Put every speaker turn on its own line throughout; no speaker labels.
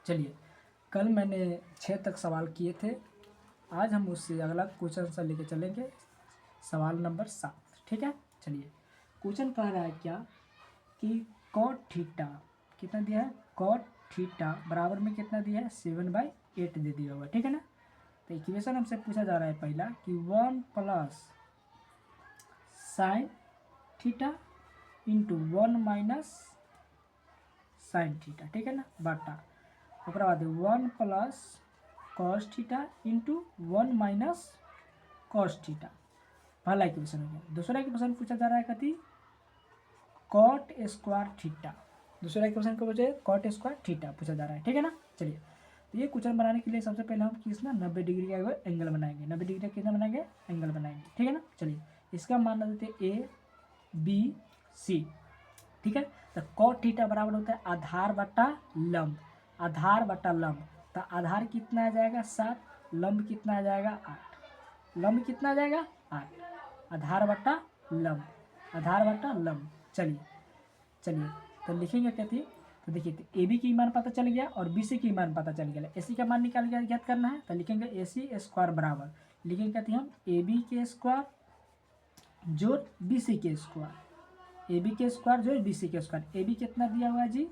चलिए, कल मैंने 6 तक सवाल किए थे। आज हम उससे अगला क्वेश्चन आंसर लेके चलेंगे, सवाल नंबर 7। ठीक है, चलिए। क्वेश्चन कह रहा है क्या कि कॉट थीटा कितना दिया है, कॉट थीटा बराबर में कितना दिया है, 7/8 दे दिया हुआ। ठीक है ना। तो इक्वेशन हमसे पूछा जा रहा है पहला कि 1 plus sine theta into 1 minus sine theta. ठीक है ना, बटा ओकरा बाद 1 plus cos theta into 1 minus cos theta. पहला इक्वेशन हो गया। दूसरा इक्वेशन पूछा जा रहा है कथी, कॉट स्क्वायर थीटा। दूसरा इक्वेशन को पूछे कॉट स्क्वायर थीटा पूछा जा रहा है। ठीक है ना। चलिए, तो ये क्वेश्चन बनाने के लिए सबसे पहले हम किस ना 90 डिग्री का एंगल बनाएंगे। 90 डिग्री का कितना बनाएंगे, एंगल बनाएंगे। ठीक है ना। चलिए, इसका मान देते ए बी सी। ठीक है, तो कॉट थीटा बराबर होता है आधार बटा लंब। आधार बटा लंब, तो आधार कितना आ जाएगा 7, लंब कितना आ जाएगा 8। लंब कितना आ जाएगा 8, आधार बटा लंब, आधार बटा लंब। चलिए चलिए, तो लिखेंगे कहती, तो देखिए ए बी की मान पता चल गया और बी सी की मान पता चल गया। ए सी का मान निकाल के ज्ञात करना है, तो लिखेंगे ए सी स्क्वायर बराबर, लिखेंगे कहती हम ए बी के स्क्वायर जोड़ बी सी के स्क्वायर, ए बी के स्क्वायर जोड़ बी सी के स्क्वायर। ए बी कितना दिया हुआ है जी,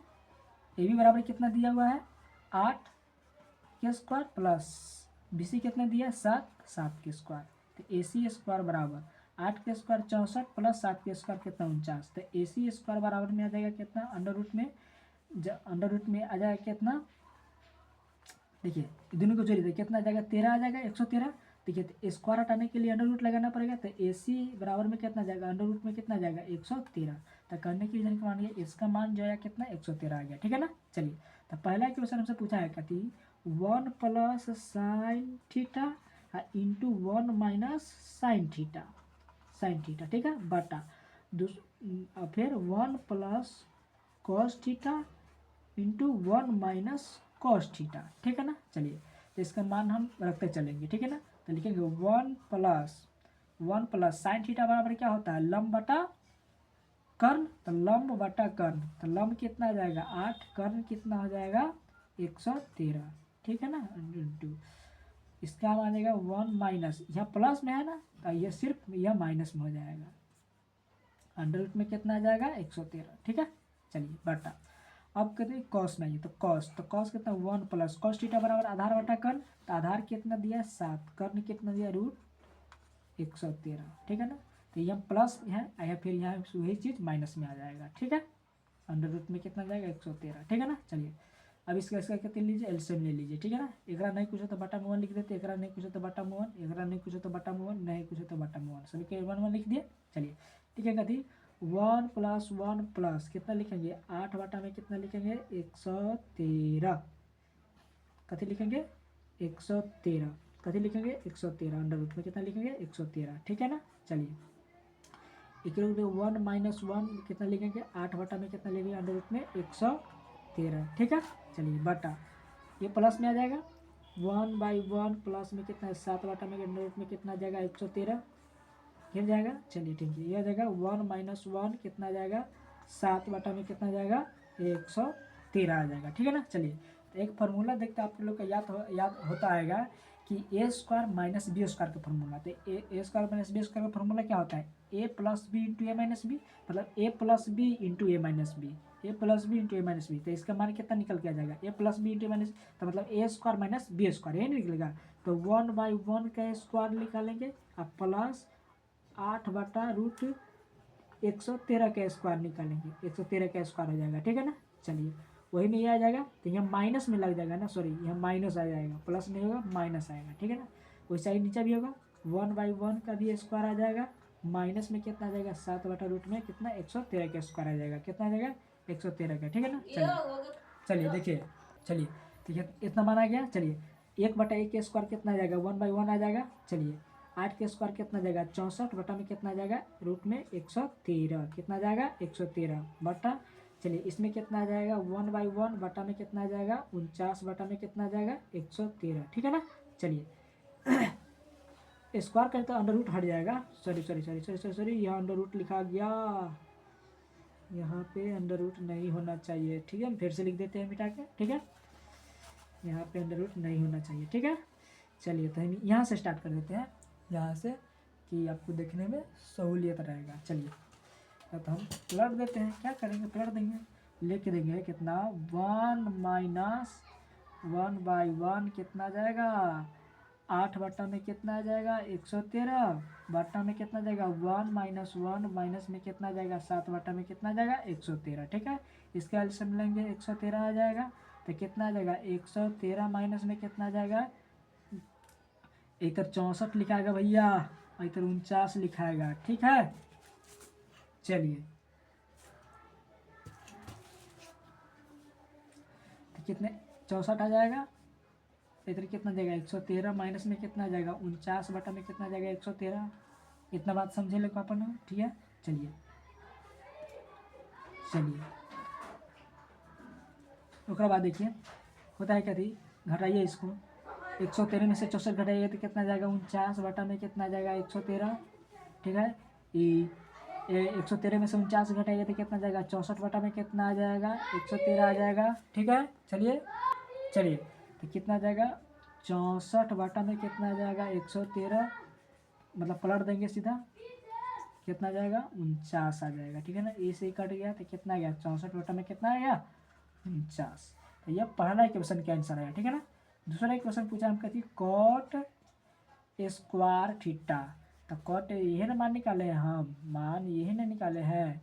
ए बी बराबर कितना दिया हुआ है 8 के स्क्वायर प्लस बी सी कितना दिया है 7 के स्क्वायर। तो ए सी स्क्वायर बराबर 8 के स्क्वायर 64 प्लस 7 के स्क्वायर कितना 49। तो ए सी स्क्वायर बराबर में आ जाएगा कितना, अंडर रूट में आ जाएगा कितना, देखिए दोनों को जोड़िए कितना आ जाएगा 13 आ जाएगा, 113। देखिए, तो स्क्वायर हटाने के लिए अंडर रूट लगाना पड़ेगा। तो ए सी बराबर में कितना जाएगा, अंडर रूट में कितना आ जाएगा 113। तो करने की रीजन मान लिया, इसका मान जो है कितना 113 आ गया। ठीक है ना। चलिए, तो पहला क्वेश्चन हमसे पूछा है कहती 1 plus sine theta into 1 minus sine theta, sine theta. ठीक है, बटा फिर 1 plus cos theta into 1 minus cos theta. ठीक है ना। चलिए, तो इसका मान हम रखते चलेंगे। ठीक है ना। तो लिखेंगे 1 प्लस साइन थीटा बराबर क्या होता है, लंब बटा कर्ण। तो लंब बटा कर्ण, तो लंब कितना आ जाएगा 8, कर्ण कितना हो जाएगा 113। ठीक है ना, इंटू इसका मान आएगा 1 माइनस, यह प्लस में है ना, तो यह सिर्फ यह माइनस में हो जाएगा, अंडर रूट में कितना आ जाएगा 113। ठीक है, चलिए बटा अब कहते हैं कॉस में आइए, तो कॉस कितना 1 प्लस कॉस थीटा बराबर आधार बटा कर्ण। तो आधार कितना दिया 7, कर्ण कितना दिया √113। ठीक है ना। तो यह प्लस है या फिर यहाँ वही चीज़ माइनस में आ जाएगा। ठीक है, अंडर रूट में कितना जाएगा 113। ठीक है ना। चलिए, अब इसका कहते लीजिए एलसीएम ले लीजिए। ठीक है ना। एकरा नहीं कुछ हो तो बटा में 1 लिख देते, एकरा नहीं कुछ हो तो बटा में 1, एकरा नहीं कुछ हो तो बटा में 1, नहीं कुछ हो तो बटा में 1, सभी के 1 लिख दिए। चलिए, ठीक है कहती 1 प्लस 1 प्लस कितना लिखेंगे 8 बटा में कितना लिखेंगे 113। कथी लिखेंगे 113, कथी लिखेंगे 113, अंडर रूट में कितना लिखेंगे 113। ठीक है ना। चलिए, एक रूट में 1 माइनस 1 कितना लिखेंगे 8 बटा में कितना लिखेंगे अंडर रूट में 113। ठीक है, चलिए बटा ये प्लस में आ जाएगा 1/1 प्लस में कितना है 7 बटा में अंडर रूट में कितना आ जाएगा 113 गिर जाएगा। चलिए ठीक है, यह आ जाएगा 1 माइनस 1 कितना आ जाएगा 7 बटा में कितना आ जाएगा 113 आ जाएगा। ठीक है ना। चलिए, तो एक फार्मूला देखते आप लोग का याद होता आएगा कि ए स्क्वायर माइनस बी स्क्वायर का फार्मूला। तो ए स्क्वायर माइनस बी स्क्वायर का फार्मूला क्या होता है, ए प्लस बी इंटू ए माइनस बी, मतलब ए प्लस बी इंटू ए माइनस बी, ए प्लस बी इंटू ए माइनस बी। तो इसका मान कितना निकल के आ जाएगा ए प्लस बी इंटू ए माइनस, तो मतलब ए स्क्वायर माइनस बी स्क्वायर यही निकलेगा। तो 1/1 का स्क्वायर निकालेंगे अब प्लस 8 बटा रूट 113 का स्क्वायर निकालेंगे, 113 का स्क्वायर हो जाएगा। ठीक है ना। चलिए, वही में ये आ जाएगा, तो यहाँ माइनस में लग जाएगा ना, सॉरी यहाँ माइनस आ जाएगा, प्लस नहीं होगा माइनस आएगा। ठीक है ना। वैसा ही नीचे भी होगा 1/1 का भी स्क्वायर आ जाएगा, माइनस में कितना आ जाएगा 7 बटा रूट में कितना 113 का स्क्वायर आ जाएगा, कितना आ जाएगा 113 का। ठीक है ना। चलिए देखिए, चलिए ठीक है, इतना मान आ गया। चलिए 1/1 का स्क्वायर कितना आ जाएगा 1/1 आ जाएगा। चलिए 8 के स्क्वायर कितना जाएगा 64 बटा में कितना जाएगा रूट में 113, कितना जाएगा 113 बटा, चलिए इसमें कितना आ जाएगा 1/1 बटा में कितना आ जाएगा 49 बटा में कितना आ जाएगा 113। ठीक है ना। चलिए स्क्वायर करें तो अंडर रूट हट जाएगा, सॉरी यहाँ अंडर रूट लिखा गया, यहाँ पे अंडर रूट नहीं होना चाहिए। ठीक है, फिर से लिख देते हैं मिटा के। ठीक है, यहाँ पे अंडर रूट नहीं होना चाहिए, ठीक है। चलिए तो हम यहाँ से स्टार्ट कर देते हैं, यहाँ से, कि आपको देखने में सहूलियत रहेगा। चलिए तो हम पलट देते हैं, क्या करेंगे, पलट देंगे, लिख देंगे कितना 1 माइनस 1/1 कितना जाएगा 8 बट्टा में कितना आ जाएगा 113, बट्टा में कितना जाएगा 1 माइनस 1 माइनस में कितना जाएगा 7 बट्टा में कितना जाएगा 113, ठीक है। इसका एलसीएम लेंगे 113 आ जाएगा, तो कितना आ जाएगा 113 माइनस में कितना आ जाएगा, इधर 64 लिखाएगा भैया, इधर 49 लिखाएगा, ठीक है। चलिए तो कितने 64 आ जाएगा, इधर कितना जाएगा 113 माइनस में कितना आ जाएगा 49 बटा में कितना जाएगा 113। इतना बात समझे लोग अपन, ठीक है। चलिए चलिए उसके बाद देखिए होता है क्या थी, घटाइए इसको, 113 में से 64 घटाइए तो कितना जाएगा 49 बटा में कितना जाएगा 113, ठीक है। 113 में से 49 घटाइए तो कितना जाएगा 64 बटा में कितना आ जाएगा 113 आ जाएगा, ठीक है। चलिए चलिए तो कितना आ जाएगा 64 बटा में कितना आ जाएगा 113, मतलब पलट देंगे सीधा, कितना जाएगा 49 आ जाएगा, ठीक है ना। ए से ही कट गया तो कितना आ गया 64 बटा में कितना आ गया 49। तो यह पहला इक्वेशन का आंसर आया, ठीक है ना। दूसरा इक्वेशन पूछा हम कहती कॉट स्क्वायर थीटा, तो कॉट यही ना मान निकाले हैं हम, मान यही ना निकाले हैं,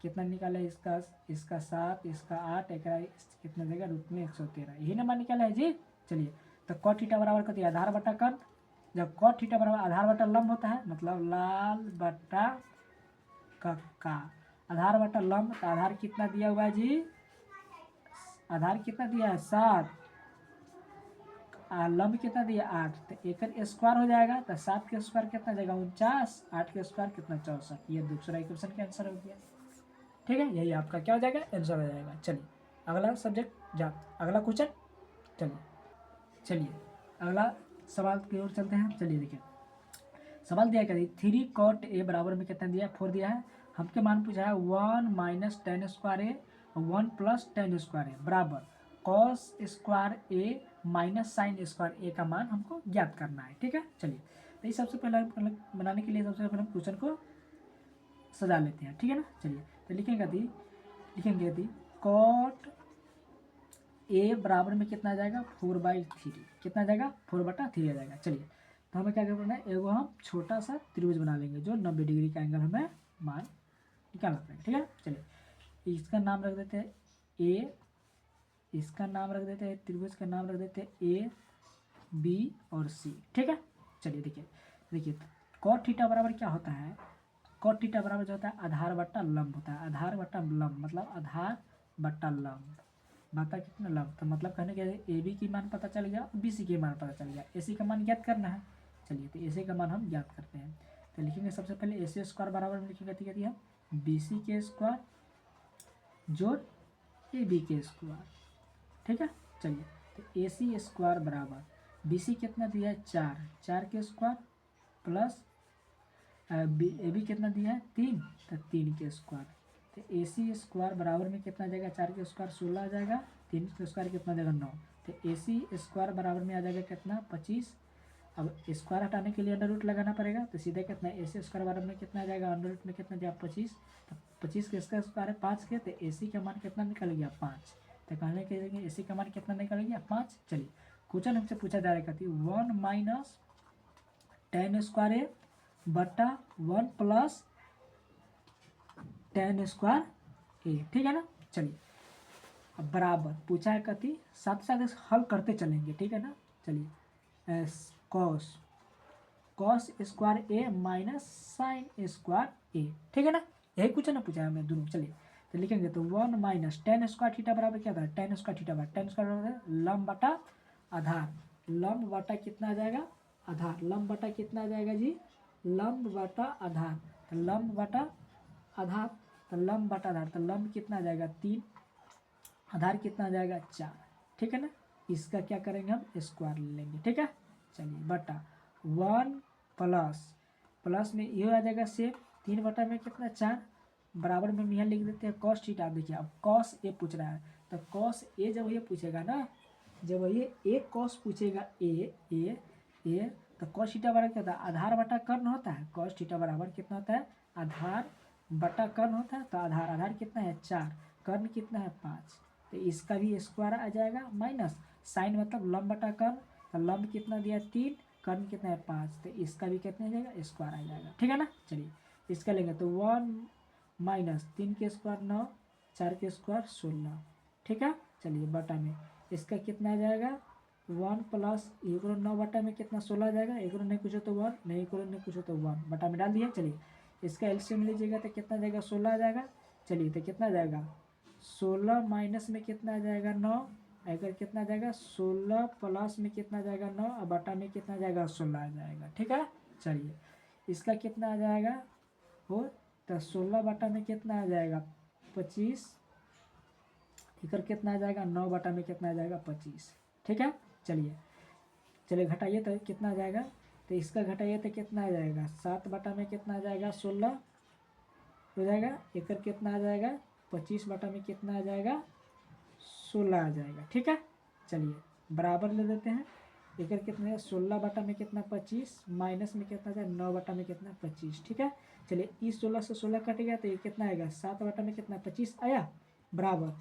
कितना निकाले इसका 7 इसका 8 एक कितना देगा रूट में 113, यही ना मान निकाले है जी। चलिए तो कॉट थीटा बराबर कहती है आधार बटा कण, जब कॉट थीटा बराबर आधार बटा लंब होता है, मतलब लाल बटा कक्का, आधार बटा लंब, तो आधार कितना दिया हुआ है जी, आधार कितना दिया है 7, लंब कितना दिया 8, तो एक स्क्वायर हो जाएगा, तो 7 के स्क्वायर कितना जाएगा 49, 8 के स्क्वायर कितना 64, ये दूसरा इक्वेशन का आंसर हो गया, ठीक है। यही आपका क्या हो जाएगा आंसर हो जाएगा। चलिए अगला सब्जेक्ट जा, अगला क्वेश्चन, चलिए चलिए अगला सवाल की ओर चलते हैं। चलिए देखिए सवाल दिया क्या, 3 कॉट ए बराबर में कितना दिया 4 दिया है, हमके मान पूछा है 1 माइनस 10 स्क्वायर ए 1 प्लस 10 स्क्वायर ए बराबर कॉस स्क्वायर ए माइनस साइन स्क्वायर ए का मान हमको ज्ञात करना है, ठीक है। चलिए तो इस सबसे पहले बनाने के लिए सबसे पहले हम क्वेश्चन को सजा लेते हैं, ठीक है ना। चलिए तो लिखेंगे थी कॉट ए बराबर में कितना आ जाएगा 4/3, कितना आ जाएगा 4/3 आ जाएगा। चलिए तो हमें क्या करना है, एगो हम छोटा सा त्रिभुज बना लेंगे जो 90 डिग्री का एंगल हमें मान निकालना पड़ेगा, ठीक है। चलिए इसका नाम रख देते हैं ए, इसका नाम रख देते हैं, त्रिभुज का नाम रख देते हैं ए बी और सी, ठीक है। चलिए देखिए कॉट थीटा बराबर क्या होता है, कॉट थीटा बराबर जो होता है आधार बट्टा लंब होता है, आधार बट्टा लंब मतलब आधार बट्टा लंब बता कितना लंब, तो मतलब कहने के ए बी की मान पता चल गया, बी सी के मान पता चल गया, ए सी का मान ज्ञात करना है। चलिए तो ए सी का मान हम ज्ञात करते हैं, तो लिखेंगे सबसे पहले ए सी स्क्वायर बराबर में लिखेंगे कहती है बी सी के स्क्वायर जोड़ ए बी के स्क्वायर, ठीक है। चलिए तो ए सी स्क्वायर बराबर बी सी कितना दिया है 4 के स्क्वायर प्लस ए बी कितना दिया है 3, तो 3 के स्क्वायर, तो ए सी स्क्वायर बराबर में कितना जाएगा 4 के स्क्वायर 16 आ जाएगा, 3 के स्क्वायर कितना जाएगा 9, तो ए सी स्क्वायर बराबर में आ जाएगा कितना 25। अब स्क्वायर हटाने के लिए अंडर रूट लगाना पड़ेगा, तो सीधे कितना ए सी स्क्वायर बराबर में कितना आ जाएगा अंडर रूट में कितना जाएगा 25, तो 25 के स्क्वायर है 5 के, तो ए सी का मान कितना निकल गया 5, तो कहने के ए सी का मान कितना निकल गया 5। चलिए क्वेश्चन हमसे पूछा जा रहा है 1 माइनस 10 स्क्वायर ए बटा 1 प्लस 10 स्क्वायर ए, ठीक है ना। चलिए अब बराबर पूछा है कति, साथ साथ हल करते चलेंगे, ठीक है ना। चलिए कॉस स्क्वायर ए माइनस साइन स्क्वायर ए, ठीक है ना, यही क्वेश्चन ना पूछा है हमें दोनों। चलिए तो लिखेंगे तो 1 माइनस 10 स्क्वायर थीटा बराबर क्या था 10 स्क्वायर थीटा बराबर 10 स्क्वायर बराबर लंब बटा आधार, लंब बटा कितना आ जाएगा आधार, लंब बटा कितना आ जाएगा जी लंब बटा आधार, तो लंब बटा आधार, तो लंब बटा आधार, तो लंब कितना आ जाएगा 3, आधार कितना आ जाएगा 4, ठीक है ना। इसका क्या करेंगे हम स्क्वायर ले लेंगे, ठीक है। चलिए बटा 1 प्लस में ये आ जाएगा सेम 3 बटा में कितना 4, बराबर में हम यहाँ लिख देते हैं कॉस थीटा। देखिए अब कॉस ए पूछ रहा है, तो कॉस ए जब ये पूछेगा ना जब ये एक कॉस पूछेगा ए तो कॉस थीटा बराबर क्या होता है, आधार बटा कर्ण होता है। कॉस थीटा बराबर कितना होता है, आधार बटा कर्ण होता है। तो आधार कितना है 4, कर्ण कितना है 5, तो इसका भी स्क्वायर आ जाएगा माइनस साइन मतलब लंब बटा कर्ण, तो लंब कितना दिया 3, कर्ण कितना है 5, तो इसका भी कितना आ जाएगा स्क्वायर आ जाएगा। ठीक है ना। चलिए इसका लेंगे तो 1 माइनस 3 के स्क्वायर 9, 4 के स्क्वायर 16। ठीक है। चलिए बटा में इसका कितना आ जाएगा 1 प्लस 9 बटा में कितना 16 आ जाएगा। 1 नहीं कुछ हो तो 1, नहीं 1 नहीं कुछ हो तो 1 बटा में डाल दिया। चलिए इसका एलसीएम लीजिएगा तो कितना आ जाएगा 16 आ जाएगा। चलिए तो कितना आ जाएगा 16 माइनस में कितना आ जाएगा 9, अगर कितना आ जाएगा 16 प्लस में कितना आ जाएगा 9 और बटा में कितना आ जाएगा 16 आ जाएगा। ठीक है। चलिए इसका कितना आ जाएगा हो तो 16 बटा में कितना आ जाएगा 25, इधर कितना आ जाएगा 9 बटा में कितना आ जाएगा 25। ठीक है। चलिए घटाइए तो कितना आ जाएगा, तो इसका घटाइए तो कितना आ जाएगा 7 बटा में कितना आ जाएगा 16 हो जाएगा। इधर कितना आ जाएगा 25 बटा में कितना आ जाएगा 16 आ जाएगा। ठीक है। चलिए बराबर ले देते हैं, इधर कितना है 16 बटा में कितना 25 माइनस में कितना जाए 9 बटा में कितना 25। ठीक है। चलिए इस 16 से 16 कटेगा तो ये कितना आएगा 7 बटा में कितना 25 आया बराबर।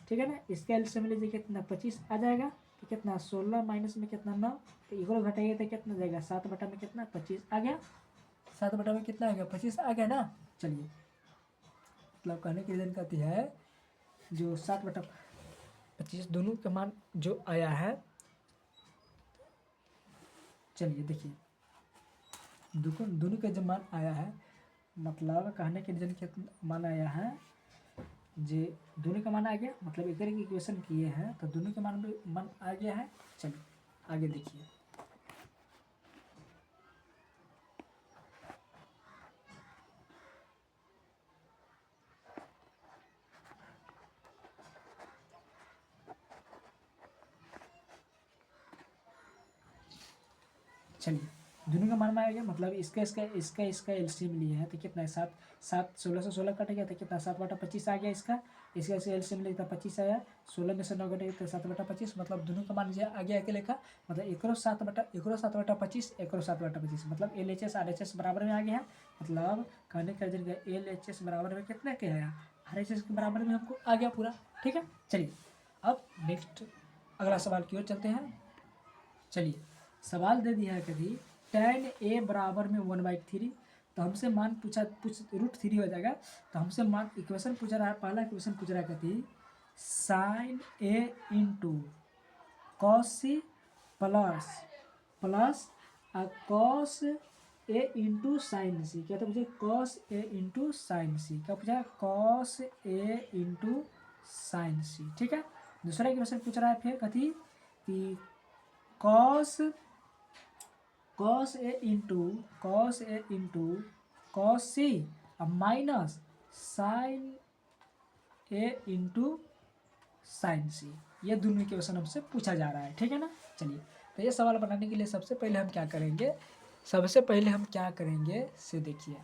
ठीक है ना। इसका एलसीएम लीजिए कितना 25 आ जाएगा, तो कितना 16 माइनस में कितना 9, तो इक्वल घटाइए तो कितना जाएगा 7 बटा में कितना 25 आ गया। 7 बटा में कितना आ गया 25 आ गया ना। चलिए मतलब कहने की रीजन कहती है जो 7 बटा 25 दोनों का मान जो आया है, चलिए देखिए दोनों का जो मान आया है, मतलब कहने के रीजन कितना मान आया है जे दोनों का मान आ गया, मतलब एक तरह की इक्वेशन किए हैं तो दोनों का मान आ गया है। चलिए आगे देखिए चलिए दोनों का मान में आ गया, मतलब इसका एलसीएम लिए है तो कितना है 7 16 से 16 कट गया तो कितना 7 बटा 25 आ गया। इसका एलसीएम लिए था 25 आया, 16 में से 9 कटेगा तो 7 बटा 25, मतलब दोनों का मान आ गया अकेले का, मतलब एक 7 बटा 25 एक 7 बटा 25, मतलब LHS RHS बराबर में आ गया है। मतलब कहने का जरिए LHS बराबर में कितना क्या आया RHS के बराबर में हमको आ गया पूरा। ठीक है। चलिए अब नेक्स्ट अगला सवाल की ओर चलते हैं। चलिए सवाल दे दिया है कभी tan a बराबर में 1/3, तो हमसे मान √3 हो जाएगा। तो हमसे मान इक्वेशन पूछ रहा है, पहला इक्वेशन पूछ रहा है कहती sin a into cos C plus cos A into sine C. क्या तो पूछे cos A into sine C, क्या पूछा cos A into sine C. ठीक है। दूसरा इक्वेशन पूछ रहा है फिर कथी कि cos A into cos C minus sign A into sine सी, ये दोनों इक्वेशन हमसे पूछा जा रहा है। ठीक है ना। चलिए तो ये सवाल बनाने के लिए सबसे पहले हम क्या करेंगे से देखिए।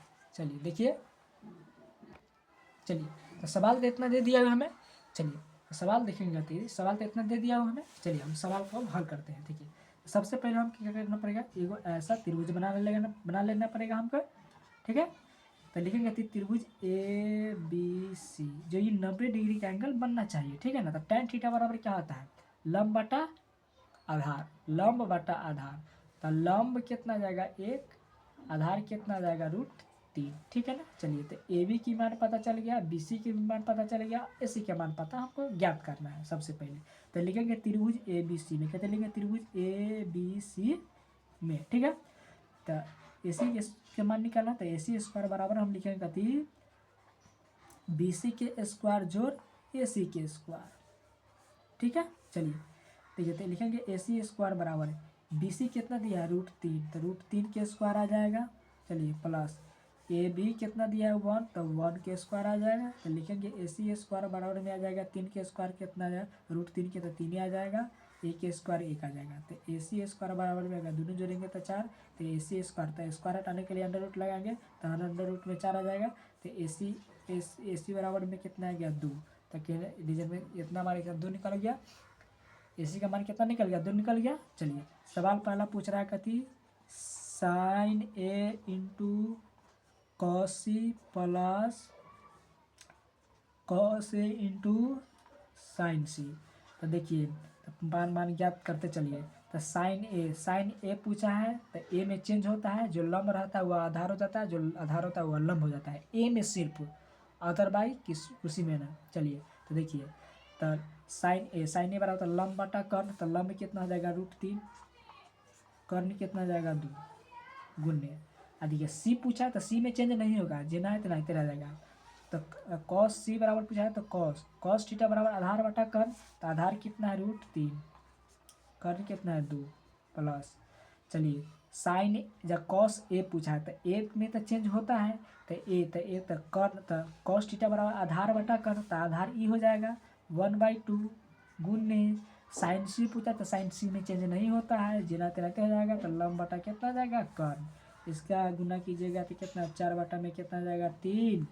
तो सवाल तो इतना दे दिया हुआ हमें। चलिए तो सवाल देखेंगे तो सवाल तो इतना दे दिया हुआ हमें। चलिए हम सवाल को हल करते हैं। ठीक है। सबसे पहले हम क्या करना पड़ेगा, एगो ऐसा त्रिभुज बना लेना पड़ेगा हमको। ठीक है। तो लिखेंगे त्रिभुज ABC, जो ये 90 डिग्री का एंगल बनना चाहिए। ठीक है ना। तो tan थीटा बराबर क्या होता है लंब बटा आधार। तो लंब कितना आ जाएगा 1, आधार कितना आ जाएगा √3। ठीक है ना। चलिए तो AB की मान पता चल गया, BC की मान पता चल गया, AC का मान पता हमको ज्ञात करना है सबसे पहले। तो लिखेंगे त्रिभुज ABC में, कहते लिखेंगे त्रिभुज ABC में। ठीक है। तो AC के मान निकालना, तो AC स्क्वायर बराबर हम लिखेंगे कथी BC के स्क्वायर जोड़ AC के स्क्वायर। ठीक है। चलिए देखिए तो लिखेंगे AC स्क्वायर बराबर BC कितना दिया है √3, तो √3 के स्क्वायर आ जाएगा। चलिए प्लस AB कितना दिया है 1, तो 1 के स्क्वायर आ जाएगा। तो लिखेंगे AC स्क्वायर बराबर में आ जाएगा 3 के स्क्वायर कितना आ जाएगा √3 के, तो 3 ही आ जाएगा। A के स्क्वायर 1 आ जाएगा। तो AC स्क्वायर बराबर में आएगा, दोनों जोड़ेंगे तो 4, तो AC स्क्वायर, तो स्क्वायर हटाने के लिए अंडर रूट लगाएंगे तो अंडर रूट में 4 आ जाएगा। तो AC बराबर में कितना आ गया 2, तो रीजन में इतना हमारे 2 निकल गया। AC का मान कितना निकल गया, 2 निकल गया। चलिए सवाल पहला पूछ रहा है कथी, sine A into cos C plus cos A into sine C. तो देखिए तो मान ज्ञात करते चलिए। तो साइन ए पूछा है, तो ए में चेंज होता है, जो लंब रहता है वह आधार हो जाता है, जो आधार होता है वह लंब हो जाता है, ए में सिर्फ, अदरवाइज उसी में ना। चलिए तो देखिए तो साइन ए बराबर होता है लंब बटा कर्ण, तो लंब कितना हो जाएगा √3, कर्ण कितना हो जाएगा 2 गुण्य। देखिए सी पूछा है तो सी में चेंज नहीं होगा, जितना है इतना रह जाएगा। तो कॉस सी बराबर पूछा है तो कॉस थीटा बराबर आधार बटा कर्ण, तो आधार कितना है √3, कर्ण कितना है 2 प्लस। चलिए साइन जब कॉस ए पूछा है तो ए में तो चेंज होता है, तो कर्ण, तो कॉस थीटा बराबर आधार बटा कर्ण, तो आधार ई हो जाएगा 1/2 गुण्य। साइन सी पूछा तो साइन सी में चेंज नहीं होता है, जिना तेना हो जाएगा, तो लंब बटा कितना आ जाएगा कर्ण, इसका गुना कीजिएगा तो कितना 4 बटा में कितना आ जाएगा 3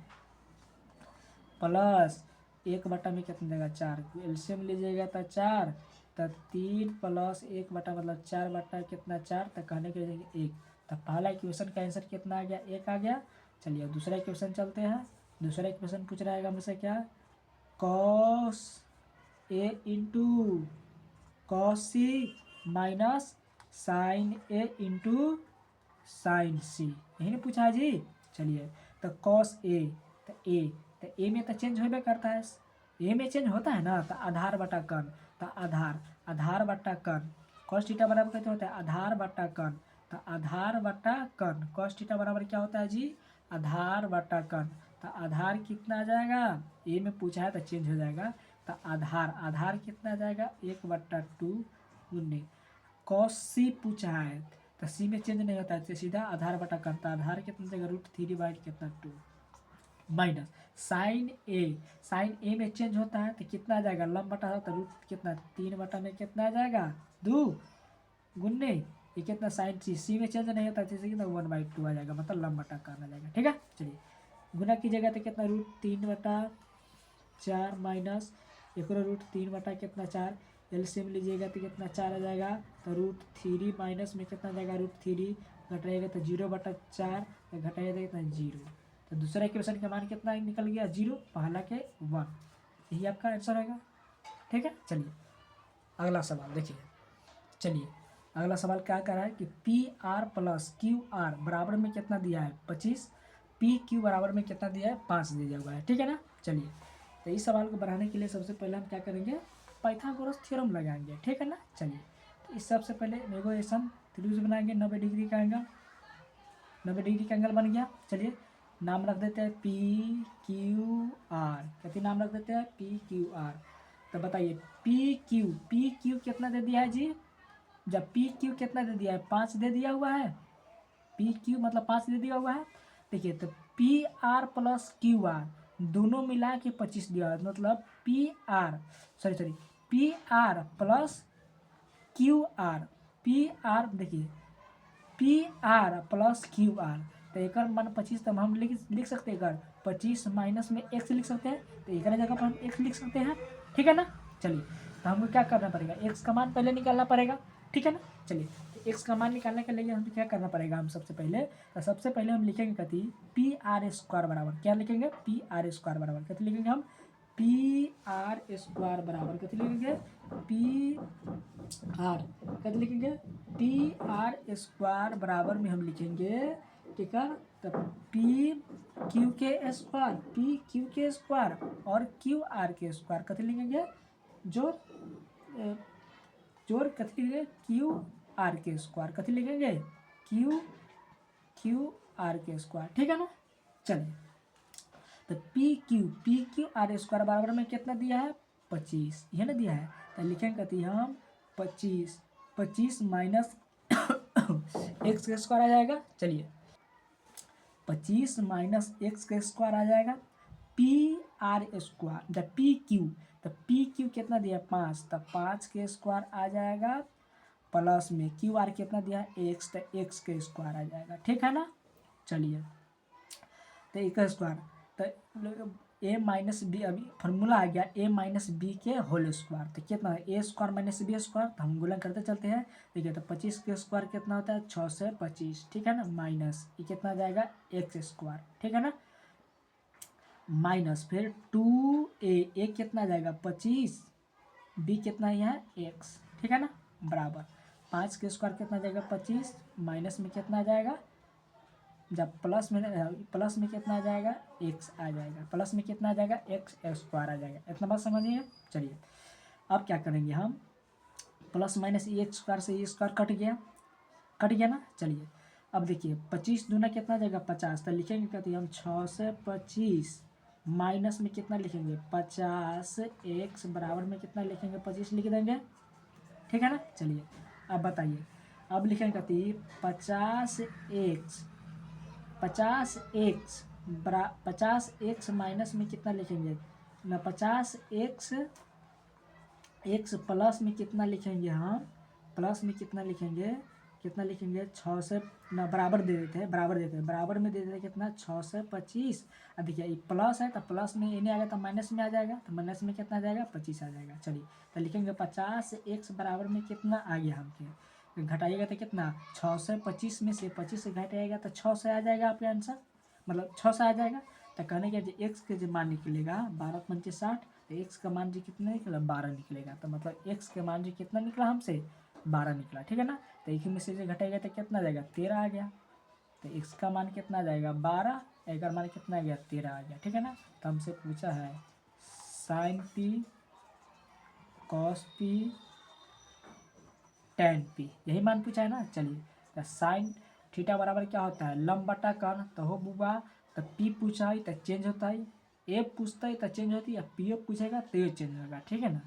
प्लस 1 बटा में कितना जाएगा 4, एलसीएम लीजिएगा तो 4, तो 3 प्लस 1 बटा मतलब 4 बटा कितना 4, तो कहने के लिए 1। तो पहला इक्वेशन का आंसर कितना आ गया, 1 आ गया। चलिए दूसरा इक्वेशन चलते हैं। दूसरा इक्वेशन पूछ रहा है हमसे क्या, cos A into cos C minus sign A into sine सी, यही ना पूछा है जी। चलिए तो कॉस ए, तो ए में तो चेंज होबे करता है, ए में चेंज होता है ना, तो आधार बटा कर्ण, तो आधार बटा कर्ण, कॉस थीटा बराबर कैसे होता है आधार बटा कर्ण, तो आधार बटा कर्ण, कॉस थीटा बराबर क्या होता है जी आधार बटा कर्ण, तो आधार कितना आ जाएगा, ए में पूछा है तो चेंज हो जाएगा, तो आधार कितना आ जाएगा 1/2 गुण्य। कॉस सी पूछा है तो सी में चेंज नहीं होता है, तो सीधा आधार बटा कर्ण, तो आधार कितना जाएगा √3 कितना 2 माइनस साइन ए में चेंज होता है तो कितना आ जाएगा लंब बटा होता है रूट कितना 3 बटा में कितना आ जाएगा 2 गुन्ने, ये कितना साइन सी में चेंज नहीं होता जैसे कितना 1/2 आ जाएगा, मतलब लंब बटा कर्ण आ जाएगा। ठीक है चलिए गुना कीजिएगा तो कितना √3/4 माइनस एक √3 बटा कितना 4, एलसीएम लीजिएगा तो कितना 4 आ जाएगा, तो √3 माइनस में कितना जाएगा √3 घटाइएगा तो 0/4, तो घटाइएगा तो कितना 0, तो दूसरा इक्वेशन का मान कितना निकल गया 0, पहला के 1, यही आपका आंसर होगा। ठीक है चलिए अगला सवाल देखिए। चलिए अगला सवाल क्या कर रहा है कि PR + QR बराबर में कितना दिया है 25, PQ बराबर में कितना दिया है 5 दिया हुआ है। ठीक है ना। चलिए तो इस सवाल को बढ़ाने के लिए सबसे पहले हम क्या करेंगे पाइथागोरस थ्योरम लगाएंगे। ठीक है ना। चलिए तो इस सबसे पहले नेगोशिएशन त्रिभुज बनाएंगे 90 डिग्री का एंगल, 90 डिग्री का एंगल बन गया। चलिए नाम रख देते हैं PQR, कहते नाम रख देते हैं PQR। तो बताइए PQ कितना दे दिया है जी, जब PQ कितना दे दिया है 5 दे दिया हुआ है, PQ मतलब 5 दे दिया हुआ है। देखिए तो PR + QR दोनों मिला के 25 दिया है, मतलब PR + QR देखिए PR + QR, तो एक मान 25, तब हम लिख सकते हैं 25 माइनस में x लिख सकते हैं, तो एक जगह पर हम x लिख सकते हैं। ठीक है ना। चलिए तो हमको क्या करना पड़ेगा x का मान पहले निकालना पड़ेगा। ठीक है ना। चलिए तो x का मान निकालने के लिए हमें क्या करना पड़ेगा, हम सबसे पहले हम लिखेंगे कथी PR² बराबर क्या लिखेंगे PR² बराबर कथी लिखेंगे हम PR² बराबर कथी लिखेंगे कथी लिखेंगे PR² बराबर में हम लिखेंगे। ठीक है तो PQ के स्क्वायर और QR के स्क्वायर कथी लिखेंगे जोड़ कथी लिखेंगे QR के स्क्वायर कथी लिखेंगे QR के स्क्वायर। ठीक है ना। चलिए तो PQR² बराबर में कितना दिया है 25, यह ना दिया है, तो लिखेंगे कथी हम 25 माइनस x का स्क्वायर आ जाएगा। चलिए 25 माइनस x का स्क्वायर आ जाएगा PR² जब PQ कितना दिया 5, तो 5 के स्क्वायर आ जाएगा प्लस में QR कितना दिया है x, तो x के स्क्वायर आ जाएगा। ठीक है ना। चलिए तो एक स्क्वायर तो ए माइनस बी, अभी फार्मूला आ गया ए माइनस बी के होल स्क्वायर, तो कितना है ए स्क्वायर माइनस बी स्क्वायर, तो हम गुणन करते चलते हैं। देखिए तो 25 के स्क्वायर कितना होता है 6 से 25, ठीक है ना, माइनस ये कितना आ जाएगा एक्स स्क्वायर, ठीक है ना, माइनस फिर 2a कितना आ जाएगा 25, बी कितना है यहाँ एक्स, ठीक है ना, बराबर 5 के स्क्वायर कितना आ जाएगा 25, माइनस में कितना आ जाएगा, जब प्लस में कितना आ जाएगा एक्स आ जाएगा, प्लस में कितना आ जाएगा एक्स स्क्वायर आ जाएगा। इतना बात समझिए। चलिए अब क्या करेंगे हम, प्लस माइनस ए स्क्वायर से ए स्क्वायर कट गया ना। चलिए अब देखिए 25 दूना कितना आ जाएगा 50, तो लिखेंगे कहते हैं हम 6 से 25, माइनस में कितना लिखेंगे 50, एक्स बराबर में कितना लिखेंगे 25 लिख देंगे, ठीक है ना। चलिए अब बताइए, अब लिखेंगे कहते 50 एक्स माइनस में कितना लिखेंगे ना 50 एक्स प्लस में कितना लिखेंगे हम, प्लस में कितना लिखेंगे 6 से ना बराबर दे देते हैं, बराबर में दे देते हैं कितना 6 से 25। अब देखिए ये प्लस है तो प्लस में ये नहीं आएगा तो माइनस में आ जाएगा, तो माइनस में कितना आ जाएगा 25 आ जाएगा। चलिए तो लिखेंगे 50 एक्स बराबर में कितना आ गया हमके, घटाइएगा तो कितना 6 से 25 में से 25 से घटाइएगा तो 6 से आ जाएगा आपका आंसर, मतलब 6 से आ जाएगा। तो कहने के जो एक्स के जो मान निकलेगा 12 पंचे 60, तो एक्स का मान जी कितना निकला 12 निकलेगा, तो मतलब एक्स के मान जी कितना निकला हमसे 12 निकला, ठीक है ना। तो एक ही में से घटाएगा तो कितना आ जाएगा 13 आ गया, तो एक्स का मान कितना आ जाएगा 12, एक का मान कितना आ गया 13 आ गया, ठीक है ना। तो हमसे पूछा है sine pi cos pi tan pi, यही मान पूछा है ना। चलिए तो साइन थीटा बराबर क्या होता है लंब बटा कर्ण, तो हो बुआ, तो पी पूछा है तो चेंज होता है, ए पूछता है तो चेंज होती है, पी पूछेगा तो ये चेंज होगा, ठीक है ना।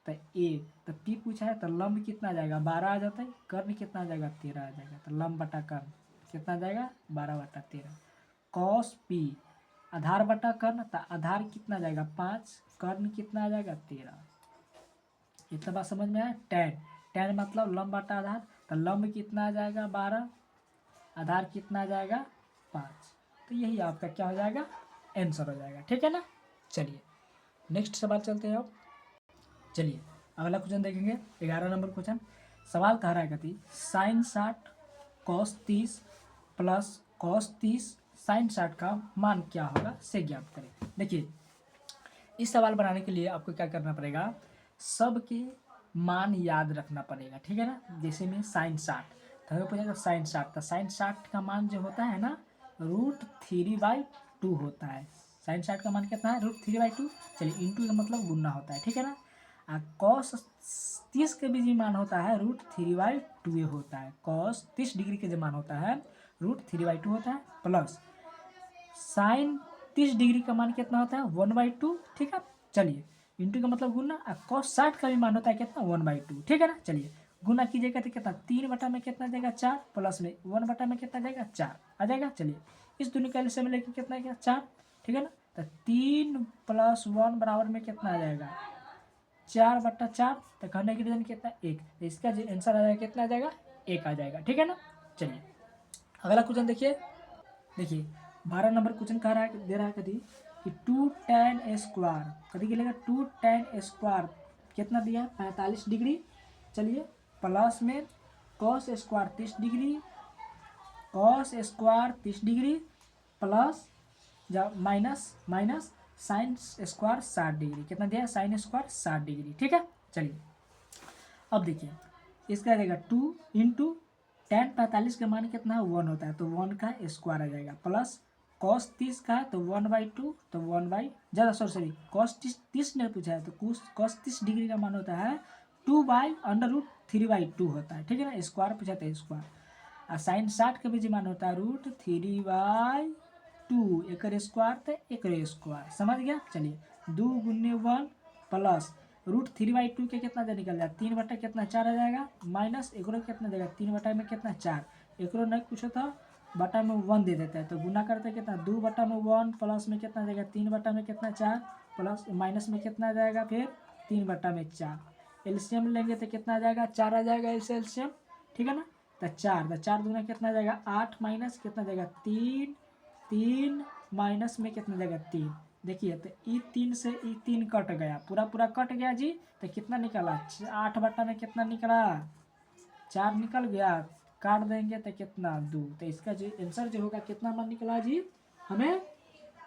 तो ए तो पी पूछा है तो लंब कितना आ जाएगा 12 आ जाता है, कर्ण कितना आ जाएगा 13 आ जाएगा, तो लंब बटा कर्ण कितना आ जाएगा 12/13। कॉस पी आधार बटा कर्ण, तो आधार कितना आ जाएगा 5, कर्ण कितना आ जाएगा 13। इतना बात समझ में आया। टेन मतलब लंब बटा आधार, तो लंब कितना आ जाएगा 12, आधार कितना आ जाएगा 5, तो यही आपका क्या हो जाएगा आंसर हो जाएगा, ठीक है ना। चलिए नेक्स्ट सवाल चलते हैं अब। चलिए अगला क्वेश्चन देखेंगे 11 नंबर क्वेश्चन। सवाल कह रहा है कहती sine 60 cos 30 plus cos 30 sine 60 का मान क्या होगा से ज्ञात करें। देखिए इस सवाल बनाने के लिए आपको क्या करना पड़ेगा, सबके मान याद रखना पड़ेगा, ठीक है ना। जैसे में साइन 60, तो हमें पूछेगा साइन 60, तो साइन 60 का मान जो होता है ना √3/2 होता है। साइन 60 का मान कितना है √3/2। चलिए इंटू का मतलब गुना होता है, ठीक है ना। कॉस 30 के भी जो मान होता है √3/2 होता है, कॉस 30 डिग्री के जो मान होता है √3/2 होता है, प्लस साइन 30 डिग्री का मान कितना होता है 1/2, ठीक है। चलिए इंटू का मतलब गुना, कॉस 60 का भी मान होता है कितना 1/2, ठीक है ना। चलिए गुना कीजिएगा तो कितना 3 में कितना जाएगा 4, प्लस में 1 में कितना जाएगा 4 आ जाएगा। चलिए इस दोनों का एलसीएम लेके कितना आएगा 4, ठीक है ना। तो 3 + 1 बराबर में कितना आ जाएगा 4/4, तो कहने की रीजन कितना 1, तो इसका जो आंसर आ जाएगा कितना आ जाएगा 1 आ जाएगा, ठीक है ना। चलिए अगला क्वेश्चन देखिए 12 नंबर क्वेश्चन कह रहा है दे रहा है कभी कि 2 tan स्क्वायर कभी के लेगा 2 tan स्क्वायर कितना दिया 45 डिग्री। चलिए प्लस में cos square 30 degree, cos square 30 degree plus जब माइनस साइन स्क्वायर 60 डिग्री, कितना दिया साइन स्क्वायर 60 डिग्री, ठीक है। चलिए अब देखिए इसका रहेगा 2 इंटू tan 45 का मान कितना है 1 होता है, तो 1 का स्क्वायर आ जाएगा, प्लस कॉस 30 का है तो 1/2, तो 1/कॉस 30 ने पूछा है तो कॉस 30 डिग्री का मान होता है 2/√3/2 होता है, ठीक है ना। स्क्वायर पूछा था स्क्वायर, और साइन 60 का भी जो मान होता है √3/2, एक स्क्वायर तो एक स्क्वायर, समझ गया। चलिए 2 × 1 प्लस √3/2 के कितना दे निकल जाए 3 कितना 4 आ जाएगा, माइनस एक कितना देगा 3 में कितना 4, एक नहीं पूछा था बटा में 1 दे देता है, तो गुना करते कितना 2/1 प्लस में कितना देगा 3 में कितना 4, प्लस माइनस में कितना आ जाएगा फिर 3/4, एलसीएम लेंगे तो कितना आ जाएगा 4 आ जाएगा इस एलसीएम, ठीक है ना। तो 4 दूना कितना जाएगा 8 माइनस कितना जाएगा 3 माइनस में कितना जाएगा 3, देखिए तो ई 3 से ई 3 कट गया, पूरा पूरा कट गया जी। तो कितना निकला, 8 में कितना निकला, 4 निकल गया। काट देंगे तो कितना, 2। तो इसका जो आंसर जो होगा कितना मान निकला जी, हमें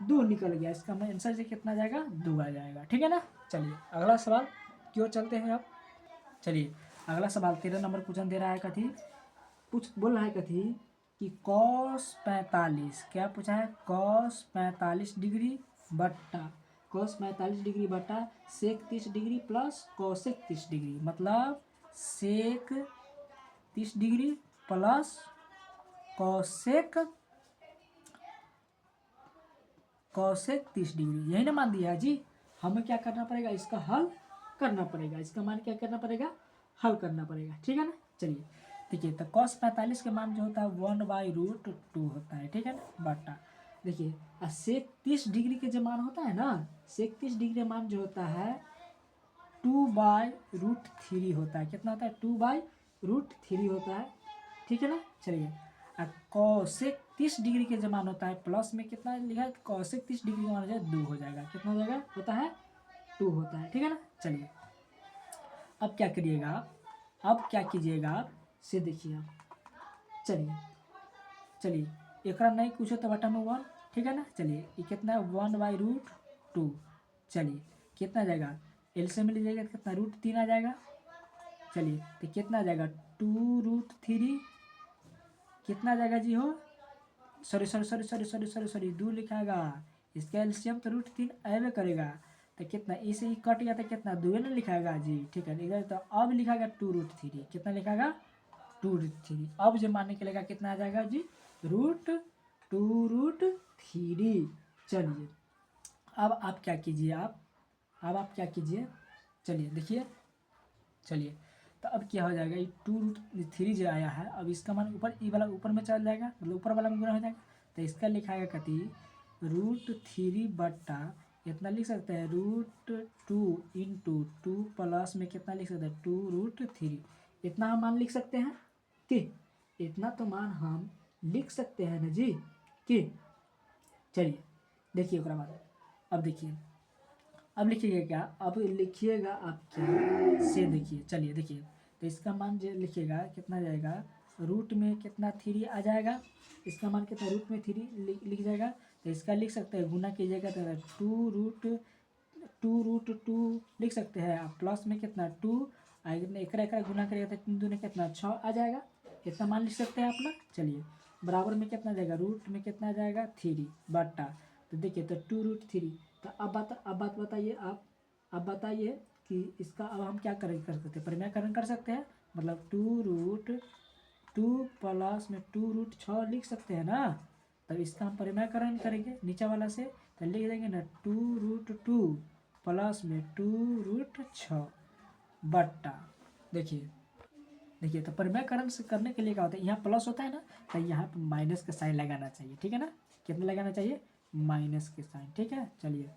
2 निकल गया। इसका आंसर जी कितना जाएगा, 2 आ जाएगा। ठीक है ना। चलिए अगला सवाल क्यों चलते हैं अब। चलिए अगला सवाल 13 नंबर क्वेश्चन दे रहा है कथी, बोल रहा है कथी कि कॉस 45, क्या पूछा है, कॉस 45 डिग्री बट्टा, कॉस 45 डिग्री बट्टा सेक 30 डिग्री प्लस कॉसेक 30 डिग्री, मतलब सेक 30 degree plus cosec cosec 30 degree, यही ना मान दिया है जी। हमें क्या करना पड़ेगा, इसका हल करना पड़ेगा, इसका मान क्या करना पड़ेगा, हल करना पड़ेगा। ठीक है ना। चलिए देखिए तो कॉस 45 के मान जो होता है 1/√2 होता है। ठीक है ना, बटा देखिए सेक 30 डिग्री के जो मान होता है ना, सेक 30 डिग्री मान जो होता है 2/√3 होता है। कितना होता है, 2/√3 होता है। ठीक है ना। चलिए कॉसेक 30 डिग्री के जो मान होता है प्लस में कितना लिखा है, कॉसेक 30 डिग्री का मान हो जाए 2 हो जाएगा। कितना हो जाएगा, होता है 2 होता है। ठीक है ना। चलिए अब क्या करिएगा आप, अब क्या कीजिएगा आप से देखिए आप, चलिए एक नहीं कुछ तो बटा में 1। ठीक है ना। चलिए ये कितना है, 1/√2। चलिए कितना जाएगा, एलसीएम में लीजिएगा तो कितना, √3 आ जाएगा। चलिए तो कितना आ जाएगा, 2√3 कितना आ जाएगा जी हो, सॉरी 2 लिखाएगा, इसका एलसीएम तो √3 आएगा करेगा। तो कितना, इसे ही कट गया तो कितना, 2 ना लिखाएगा जी। ठीक है, इधर तो अब लिखाएगा 2√3, कितना लिखाएगा 2√3। अब जो मान निकलेगा कितना आ जाएगा जी, √2√3। चलिए अब आप क्या कीजिए, अब आप क्या कीजिए, चलिए देखिए, चलिए तो अब क्या हो जाएगा, ये 2√3 जो आया है, अब इसका मान ऊपर, ई वाला ऊपर में चल जाएगा, मतलब ऊपर वाला में गुना हो जाएगा। तो इसका लिखाएगा कति, √3 बट्टा इतना लिख सकते हैं, √2 प्लस में कितना लिख सकते हैं, 2√3। इतना हम मान लिख सकते हैं कि, इतना तो मान हम लिख सकते हैं ना जी कि। चलिए देखिए ओकरा बाद अब देखिए, अब लिखिएगा क्या, अब लिखिएगा आप क्या से देखिए। चलिए देखिए तो इसका मान जो लिखिएगा कितना जाएगा, रूट में कितना 3 आ जाएगा, इसका मान कितना, रूट में 3 लिख जाएगा। तो इसका लिख सकते हैं, गुना कीजिएगा तो 2√2 लिख सकते हैं आप, प्लस में कितना 2, एक गुना करिएगा तो 3 दूनी कितना 6 आ जाएगा। इतना मान लिख सकते हैं आप ना। चलिए बराबर में कितना जाएगा, रूट में कितना आ जाएगा 3 बट्टा, तो देखिए तो 2√3। तो अब बात बताइए आप, अब बताइए कि इसका अब हम क्या कर सकते हैं, परिमेयकरण कर सकते हैं, मतलब 2√2 प्लस में 2√6 लिख सकते हैं ना। तब इसका हम परिमेयकरण करेंगे नीचे वाला से, तो लिख देंगे ना 2√2 प्लस में 2√6 बट्टा, देखिए तो परिमेयकरण से करने के लिए क्या होता है, यहाँ प्लस होता है ना, तो यहाँ पर माइनस का साइन लगाना चाहिए। ठीक है ना, कितना लगाना चाहिए, माइनस के साइन। ठीक है। चलिए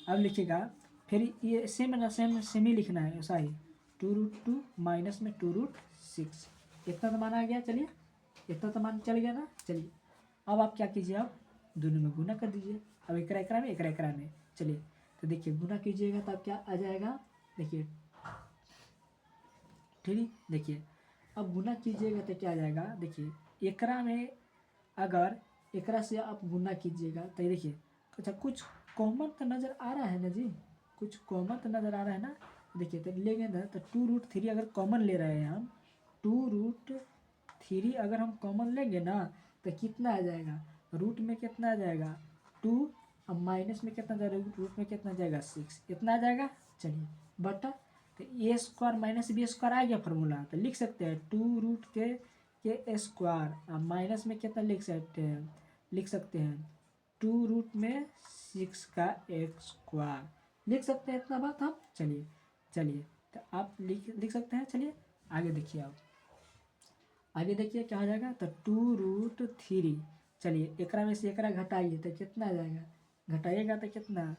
अब लिखिएगा, फिर ये सेम ही लिखना है ऐसा ही, 2√2 माइनस में 2√6, इतना तो मान आ गया। चलिए इतना तो मान चल गया ना। चलिए अब आप क्या कीजिए, आप दोनों में गुना कर दीजिए, अब एकरा में एकरा में। चलिए तो देखिए गुना कीजिएगा तब क्या आ जाएगा, देखिए ठीक। देखिए अब गुना कीजिएगा तो क्या आ जाएगा, देखिए एकरा में अगर एकरा से आप गुना कीजिएगा तो देखिए, अच्छा कुछ कॉमन तो नज़र आ रहा है ना जी, कुछ कॉमन तो नज़र आ रहा है ना। देखिए तो लेंगे ना तो 2√3 अगर कॉमन ले रहे हैं हम, 2√3 अगर हम कॉमन लेंगे ना तो कितना आ जाएगा, रूट में कितना आ जाएगा 2, अब माइनस में कितना जाएगा, रूट में कितना जाएगा 6, इतना आ जाएगा। चलिए बटा, तो a² माइनस b² आ गया फॉर्मूला, तो लिख सकते हैं 2√के² माइनस में कितना लिख सकते हैं 2√6 का x² लिख सकते हैं, इतना बात हम। चलिए तो आप लिख सकते हैं। चलिए आगे देखिए, आप आगे देखिए क्या हो जाएगा, तो 2√3, चलिए एकरा में से एकरा घटाइए तो कितना आ जाएगा, घटाइएगा तो कितना